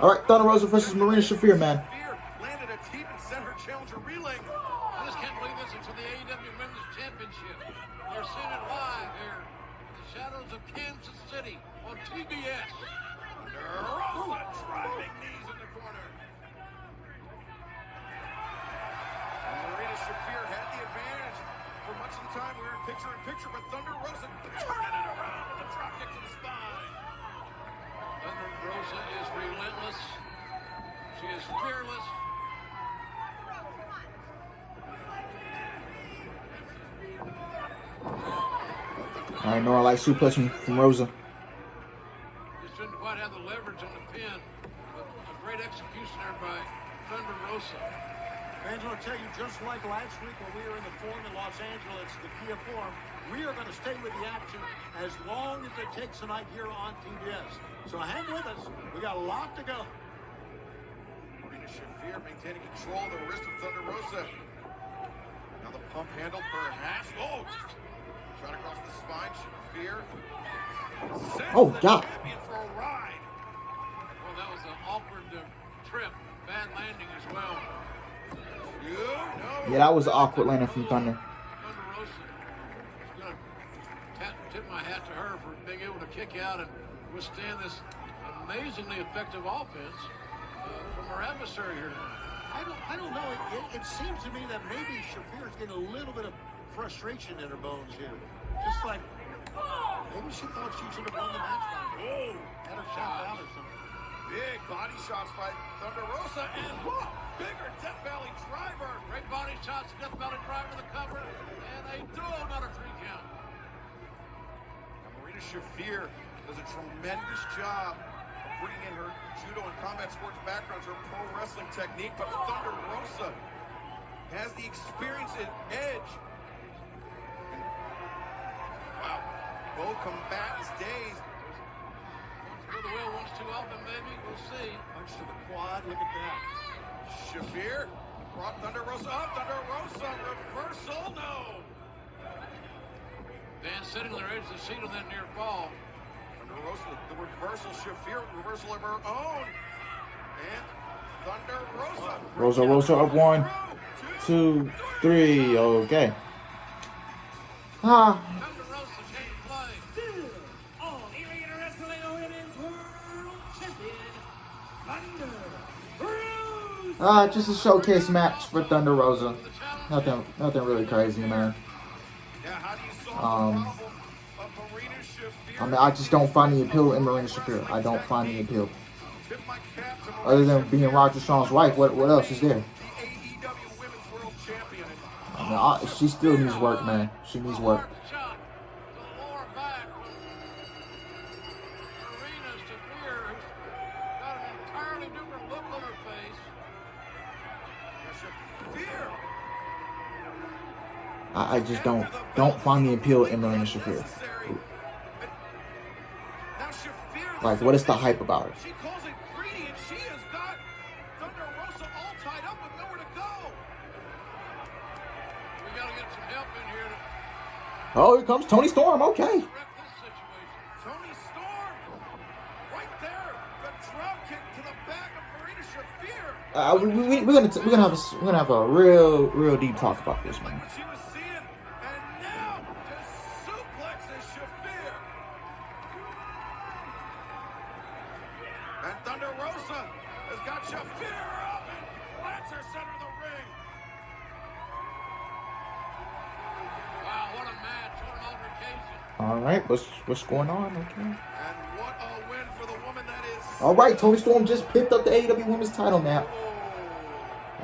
All right, Thunder Rosa versus Marina Shafir, man. Landed a deep and sent her challenger reeling. I just can't believe this. It's for the AEW Women's Championship. They're seeing it live here in the shadows of Kansas City on TBS. Rosa driving knees in the corner. And Marina Shafir had the advantage. For much of the time, we were picture-in-picture, but Thunder Rosa turning it around with a dropkick to the spine. Thunder Rosa is relentless. She is fearless. I know I like suplexing from Rosa. Just didn't quite have the leverage on the pin, but a great execution there by Thunder Rosa. Fans, I'll tell you, just like last week when we were in the Forum in Los Angeles, the Kia Forum, we are going to stay with the action as long as it takes tonight here on TBS. So hang with us. We got a lot to go. Marina Shafir maintaining control of the wrist of Thunder Rosa. Now the pump handle perhaps. Oh! Shot across the spine. Shafir. Oh, God. Champion for a ride. Well, that was an awkward trip. Bad landing as well. Yeah, that was an awkward landing from Thunder. Thunder Rosa is going to tip my hat to her for being able to kick out and withstand this amazingly effective offense from her adversary here tonight. I don't know. It seems to me that maybe Shafir's getting a little bit of frustration in her bones here. Just like, maybe she thought she should have won the match. Oh, had her shot out or something. Big body shots by Thunder Rosa and bigger Death Valley driver. Great body shots, Death Valley driver the cover, and a another 3 count. Now Marina Shafir does a tremendous job of bringing in her judo and combat sports backgrounds, her pro wrestling technique, but Thunder Rosa has the experience and edge. And, wow, both combatants dazed. One's through the wheel, one's too open, maybe. We'll see. Punch to the quad, look at that. Shafir brought Thunder Rosa up. Thunder Rosa, reversal, no. Dan sitting there edge of the seat on that near fall. Thunder Rosa, the reversal. Shafir, reversal of her own. And Thunder Rosa. Rosa up 1, 2, 3. Okay. Thunder Rosa can't play. Still on Elite Wrestling Women's World Champion, Thunder Rosa. Just a showcase match for Thunder Rosa. Nothing really crazy, man. Yeah, how do you solve the problem of Marina Shafir? I mean, I just don't find the appeal in Marina Shafir. I don't find the appeal. Other than being Roger Strong's wife, what else is there? The AEW Women's World Champion. I mean, she still needs work, man. She needs work. Shot to the lower back from Marina Shafir, who's got an entirely different look on her face. Shafir. I just don't find the appeal in Marina Shafir. Now Shafir. Like, what is the hype about her? She calls it greedy, and she has got Thunder Rosa all tied up with nowhere to go. We got to get some help in here to Oh, here comes Toni Storm. Okay. correct this situation. Toni Storm, right there, the drop kick to the back of Marina Shafir. We're gonna have a real deep talk about this, man. What she was seeing, and now just suplexes Shafir. And Thunder Rosa has got Shafir up and plants her center of the ring. Wow, what a match, what an altercation. All right, what's going on? Okay. And what a win for the woman that is. All right, Toni Storm just picked up the AEW Women's title now.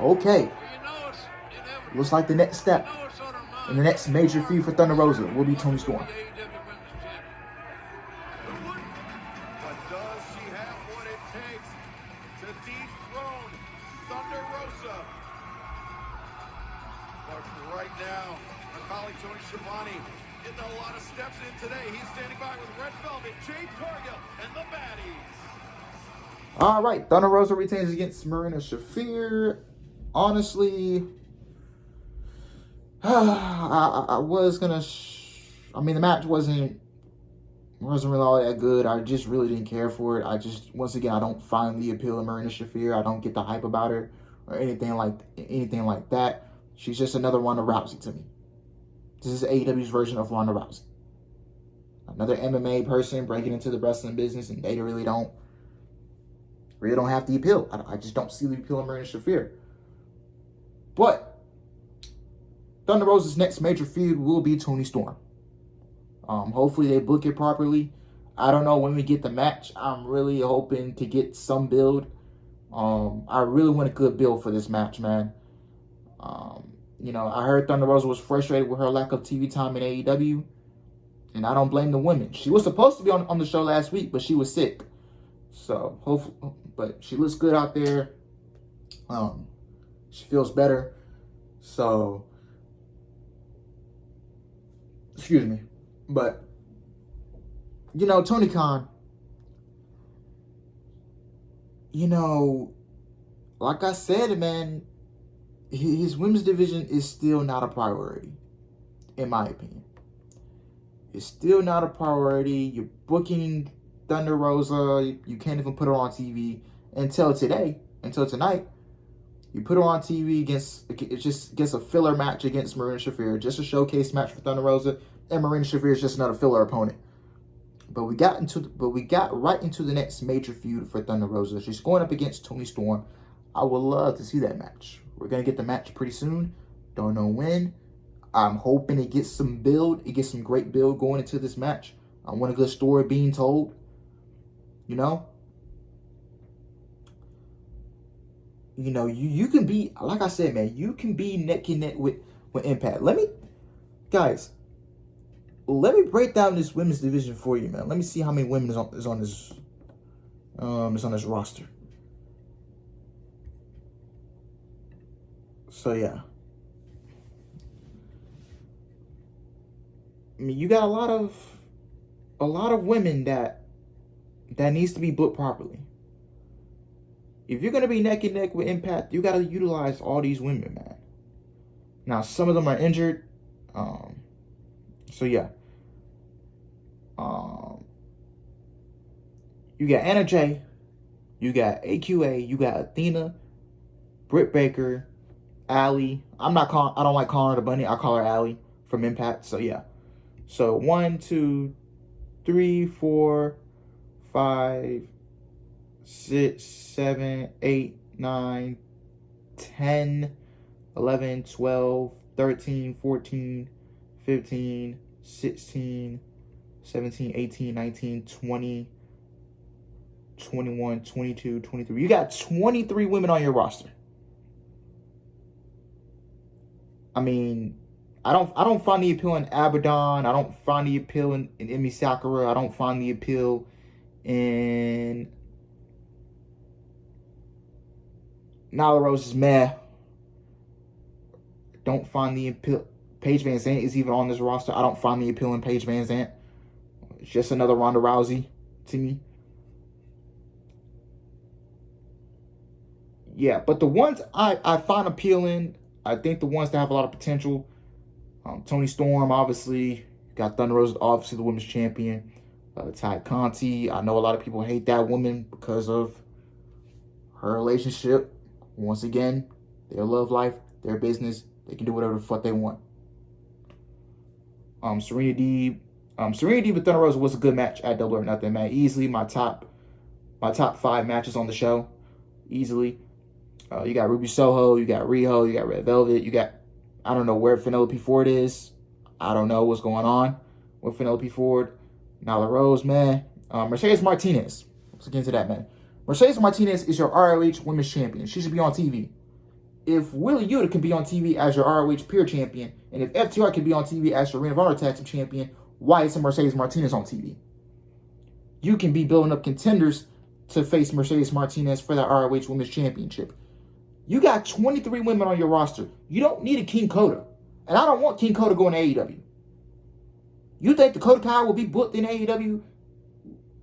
Okay, Well, you know it's inevitable. looks like the next step You know it's on her mind. in the next major feud for Thunder Rosa will be Toni Storm. The AEW Women's Champion. But does she have what it takes to dethrone Thunder Rosa? But right now, our colleague Tony Schiavone getting a lot of steps in today. He's standing by with Red Velvet, Jade Cargill, and the Baddies. All right, Thunder Rosa retains against Marina Shafir. Honestly, I was gonna. I mean, the match wasn't wasn't really all that good. I just really didn't care for it. Once again, I don't find the appeal of Marina Shafir. I don't get the hype about her or anything like that. She's just another Ronda Rousey to me. This is AEW's version of Ronda Rousey. Another MMA person breaking into the wrestling business, and they really don't have the appeal. I just don't see the appeal of Marina Shafir. But Thunder Rosa's next major feud will be Toni Storm. Hopefully they book it properly. I don't know when we get the match. I'm really hoping to get some build. I really want a good build for this match, man. I heard Thunder Rosa was frustrated with her lack of TV time in AEW, and I don't blame the women. She was supposed to be on the show last week, but she was sick. So hopefully, but she looks good out there. She feels better. So, excuse me. But, Tony Khan, like I said, man, his women's division is still not a priority, in my opinion. It's still not a priority. You're booking Thunder Rosa. You can't even put her on TV until tonight. You put her on TV against a filler match against Marina Shafir, just a showcase match for Thunder Rosa. And Marina Shafir is just another filler opponent. But we got right into the next major feud for Thunder Rosa. She's going up against Toni Storm. I would love to see that match. We're gonna get the match pretty soon. Don't know when. I'm hoping it gets some build. It gets some great build going into this match. I want a good story being told. You can be, like I said, man, you can be neck and neck with Impact. Let me break down this women's division for you, man. Let me see how many women is on this roster. So yeah. I mean, you got a lot of women that needs to be booked properly. If you're gonna be neck and neck with Impact, you gotta utilize all these women, man. Now, some of them are injured. So yeah. You got Anna Jay, you got AQA, you got Athena, Britt Baker, Allie. I don't like calling her the Bunny. I call her Allie from Impact. So yeah. So 1, 2, 3, 4, 5, 6, 7, 8, 9, 10, 11, 12, 13, 14, 15, 16, 17, 18, 19, 20, 21, 22, 23. You got 23 women on your roster. I mean, I don't find the appeal in Abaddon. I don't find the appeal in Emi Sakura. I don't find the appeal in Nyla Rose is meh. Don't find the appeal. Paige Van Zandt is even on this roster. I don't find the appeal in Paige Van Zandt. It's just another Ronda Rousey to me. Yeah, but the ones I find appealing, I think the ones that have a lot of potential, Toni Storm, obviously. Got Thunder Rosa, obviously the women's champion. Ty Conti. I know a lot of people hate that woman because of her relationship. Once again, their love life, their business. They can do whatever the fuck they want. Serena Deeb with Thunder Rosa was a good match at Double or Nothing, man. Easily my top 5 matches on the show. Easily. You got Ruby Soho, you got Riho, you got Red Velvet, you got, I don't know where Penelope Ford is. I don't know what's going on with Penelope Ford. Nyla Rose, man. Mercedes Martinez. Let's get into that, man. Mercedes Martinez is your ROH Women's Champion. She should be on TV. If Willie Yuta can be on TV as your ROH Pure Champion, and if FTR can be on TV as your Ring of Honor Tag Team Champion, why isn't Mercedes Martinez on TV? You can be building up contenders to face Mercedes Martinez for that ROH Women's Championship. You got 23 women on your roster. You don't need a King Coda. And I don't want King Coda going to AEW. You think Dakota Kai will be booked in AEW?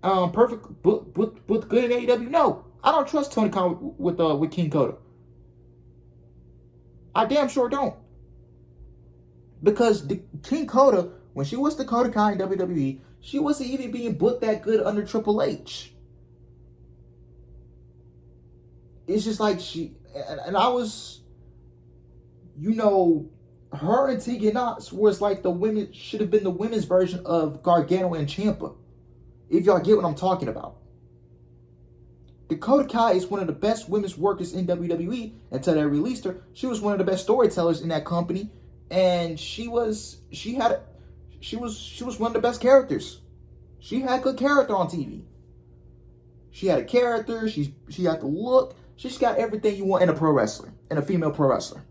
Booked good in AEW? No. I don't trust Tony Khan with King Coda. I damn sure don't. Because King Coda, when she was Dakota Kai in WWE, She wasn't even being booked that good under Triple H. It's just like and I was, her and Tegan Knox was like should have been the women's version of Gargano and Ciampa. If y'all get what I'm talking about. Dakota Kai is one of the best women's workers in WWE until they released her. She was one of the best storytellers in that company, and she was one of the best characters. She had good character on TV. She had a character. She had the look. She's got everything you want in a pro wrestler, in a female pro wrestler.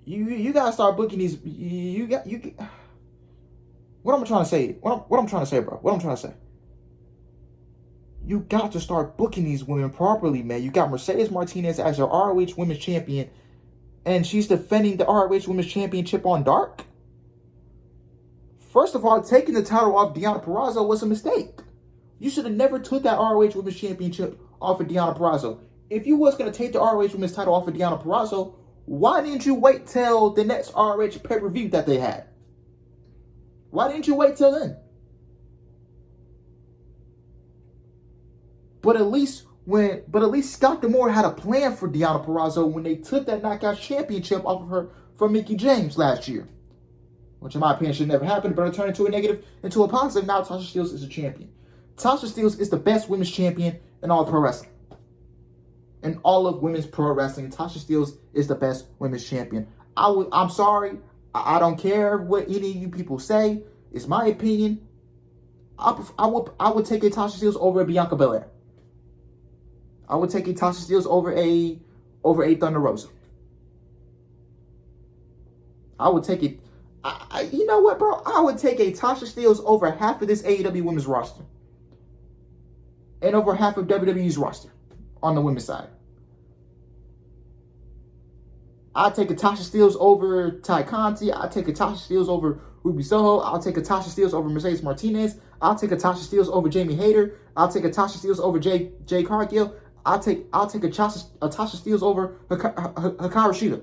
You gotta start booking these. What am I trying to say? What I'm trying to say, bro? What I'm trying to say? You got to start booking these women properly, man. You got Mercedes Martinez as your ROH Women's Champion, and she's defending the ROH Women's Championship on Dark. First of all, taking the title off Deonna Purrazzo was a mistake. You should have never took that ROH Women's Championship off of Deonna Purrazzo. If you was going to take the ROH Women's title off of Deonna Purrazzo, why didn't you wait till the next ROH pay-per-view that they had? Why didn't you wait till then? But at least Scott D'Amore had a plan for Deonna Purrazzo when they took that Knockout Championship off of her from Mickie James last year. Which in my opinion should never happen, but it turned into a negative, into a positive. Now Tasha Steelz is a champion. Tasha Steelz is the best women's champion in all of pro wrestling. In all of women's pro wrestling, Tasha Steelz is the best women's champion. I'm sorry. I don't care what any of you people say. It's my opinion. I would take a Tasha Steelz over a Bianca Belair. I would take a Tasha Steelz over a Thunder Rosa. I would take it. You know what, bro? I would take a Tasha Steelz over half of this AEW women's roster. And over half of WWE's roster on the women's side. I'll take a Tasha Steelz over Ty Conti. I'll take a Tasha Steelz over Ruby Soho. I'll take a Tasha Steelz over Mercedes Martinez. I'll take a Tasha Steelz over Jamie Hayter. I'll take a Tasha Steelz over Jay Cargill. I'll take a Tasha Steelz over Hikaru Shida.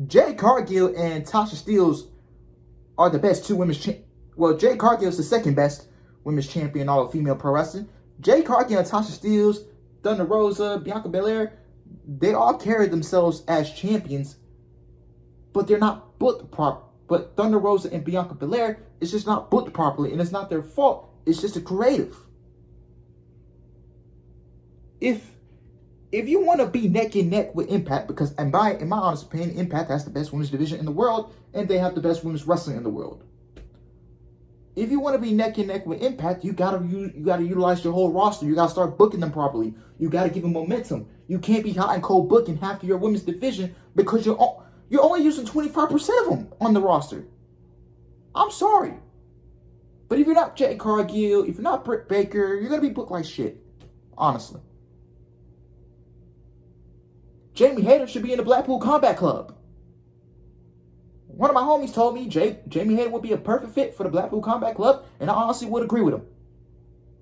Jay Cargill and Tasha Steelz are the best two women's well, Jay Cargill is the second best women's champion in all of female pro wrestling. Jay Cargill and Tasha Steelz, Thunder Rosa, Bianca Belair, they all carry themselves as champions, but they're not booked properly. But Thunder Rosa and Bianca Belair is just not booked properly, and it's not their fault. It's just a creative. If you want to be neck and neck with Impact, because in my honest opinion, Impact has the best women's division in the world, and they have the best women's wrestling in the world. If you want to be neck and neck with Impact, you gotta utilize your whole roster. You gotta start booking them properly. You gotta give them momentum. You can't be hot and cold booking half of your women's division because you're only using 25% of them on the roster. I'm sorry, but if you're not Jay Cargill, if you're not Britt Baker, you're gonna be booked like shit. Honestly, Jamie Hayter should be in the Blackpool Combat Club. One of my homies told me Jamie Hayter would be a perfect fit for the Blackpool Combat Club, and I honestly would agree with him.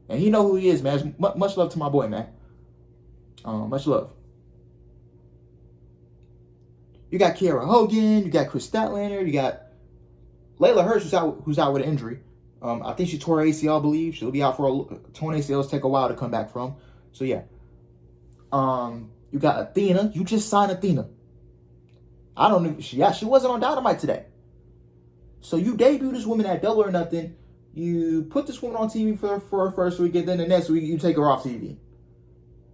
And he know who he is, man. Much love to my boy, man. Much love. You got Kiera Hogan, you got Chris Statlander, you got Layla Hirsch, who's out with an injury. I think she tore her ACL, I believe. She'll be out for torn ACLs, take a while to come back from. So yeah. You got Athena. You just signed Athena. I don't know. She wasn't on Dynamite today. So you debut this woman at Double or Nothing. You put this woman on TV for her first week, and then the next week you take her off TV.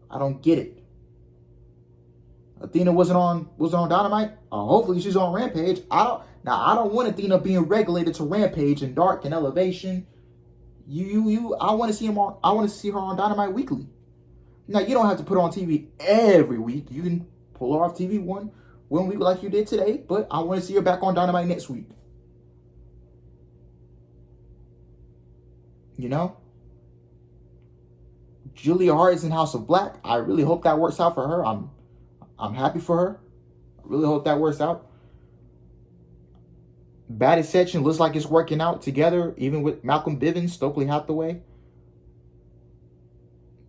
I don't get it. Athena was on Dynamite. Hopefully she's on Rampage. I don't want Athena being regulated to Rampage and Dark and Elevation. I want to see her on Dynamite weekly. Now you don't have to put her on TV every week. You can pull her off TV one week like you did today, but I want to see her back on Dynamite next week. You know? Julia Hart is in House of Black. I really hope that works out for her. I'm happy for her. I really hope that works out. Bad Ascension looks like it's working out together, even with Malcolm Bivens, Stokely Hathaway.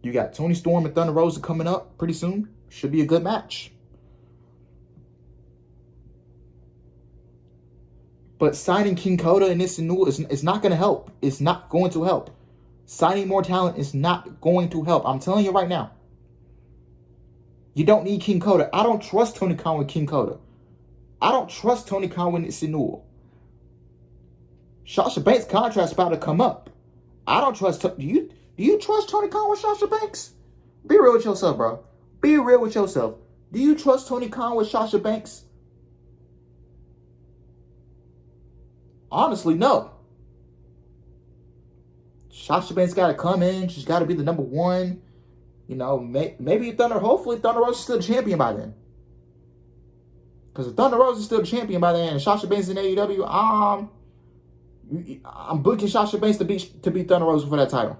You got Toni Storm and Thunder Rosa coming up pretty soon. Should be a good match. But signing King Coda and this new is not going to help. It's not going to help. Signing more talent is not going to help. I'm telling you right now. You don't need King Coda. I don't trust Tony Khan with King Coda. I don't trust Tony Khan with Sinul. Sasha Banks' contract's about to come up. I don't trust. Do you trust Tony Khan with Sasha Banks? Be real with yourself, bro. Be real with yourself. Do you trust Tony Khan with Sasha Banks? Honestly, no. Sasha Banks got to come in. She's got to be the number one. You know, maybe hopefully Thunder Rosa is still the champion by then. Because if Thunder Rosa is still the champion by then and Sasha Banks in AEW, I'm booking Sasha Banks to beat Thunder Rosa for that title.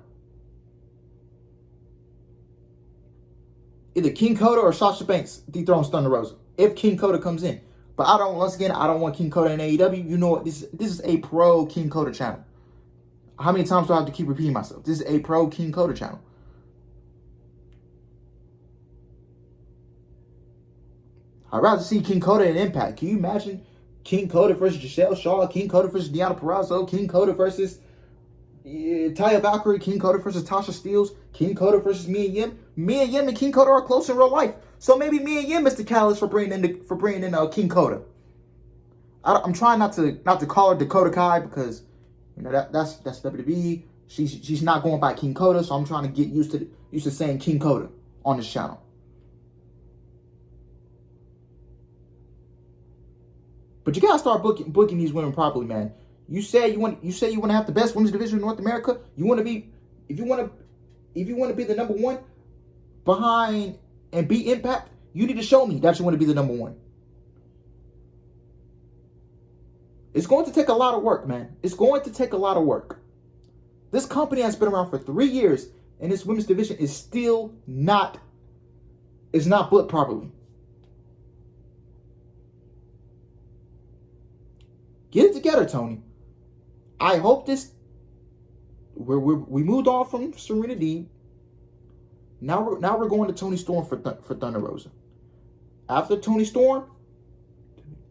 Either King Coda or Sasha Banks dethrones Thunder Rosa if King Coda comes in. But I don't want King Coda in AEW. You know what? This is a pro King Coda channel. How many times do I have to keep repeating myself? This is a pro King Coda channel. I'd rather see King Coda in Impact. Can you imagine King Coda versus Giselle Shaw, King Coda versus Deonna Purrazzo, King Coda versus Taya Valkyrie, King Coda versus Tasha Steelz, King Coda versus Mia Yim. Mia Yim and King Coda are close in real life. So maybe Mia Yim is the catalyst for bringing in King Coda. I'm trying not to call her Dakota Kai because that's WWE. She's not going by King Coda, so I'm trying to get used to saying King Coda on this channel. But you gotta start booking these women properly, man. You say you want to have the best women's division in North America. If you want to be the number one behind and beat Impact, you need to show me that you want to be the number one. It's going to take a lot of work, man. It's going to take a lot of work. This company has been around for 3 years, and this women's division is still not booked properly. Get it together, Tony. I hope this. We moved on from Serena Deeb. Now we're going to Toni Storm for Thunder Rosa. After Toni Storm,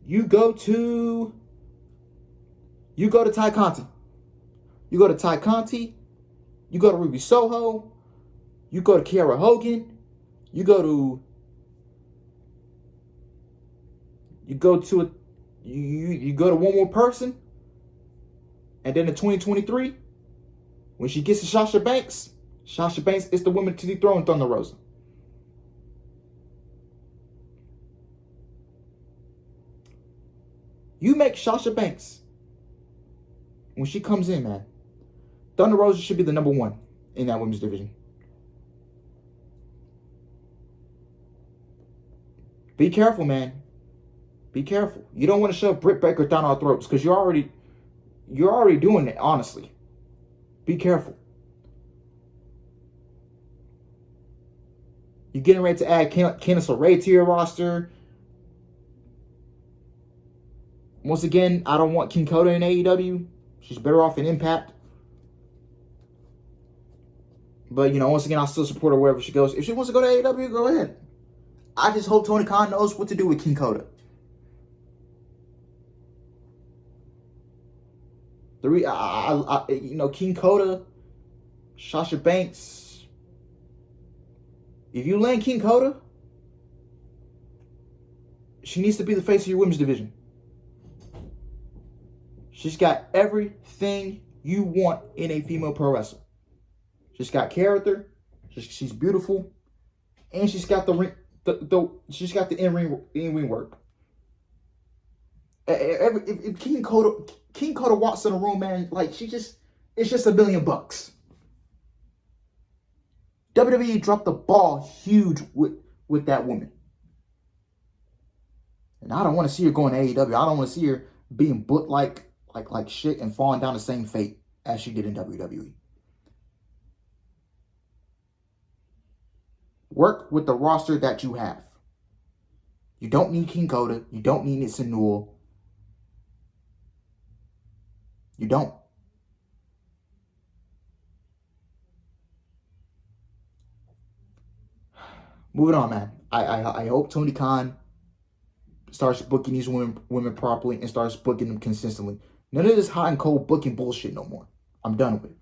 you go to Ty Conti. You go to Ty Conti. You go to Ruby Soho. You go to Kiera Hogan. You go to one more person, and then in 2023, when she gets to Sasha Banks is the woman to dethrone Thunder Rosa. You make Sasha Banks, when she comes in, man, Thunder Rosa should be the number one in that women's division. Be careful, man. Be careful. You don't want to shove Britt Baker down our throats because you're already doing it, honestly. Be careful. You're getting ready to add Candice LeRae to your roster. Once again, I don't want King Coda in AEW. She's better off in Impact. But, once again, I'll still support her wherever she goes. If she wants to go to AEW, go ahead. I just hope Tony Khan knows what to do with King Coda. King Coda, Sasha Banks. If you land King Coda, she needs to be the face of your women's division. She's got everything you want in a female pro wrestler. She's got character. She's beautiful, and she's got she's got the in-ring work. If King Coda walks in the room, man, it's just $1 million. WWE dropped the ball huge with that woman. And I don't want to see her going to AEW. I don't want to see her being booked like shit and falling down the same fate as she did in WWE. Work with the roster that you have. You don't need King Coda. You don't need Nitsa Newell. You don't. Moving on, man. I hope Tony Khan starts booking these women properly and starts booking them consistently. None of this hot and cold booking bullshit no more. I'm done with it.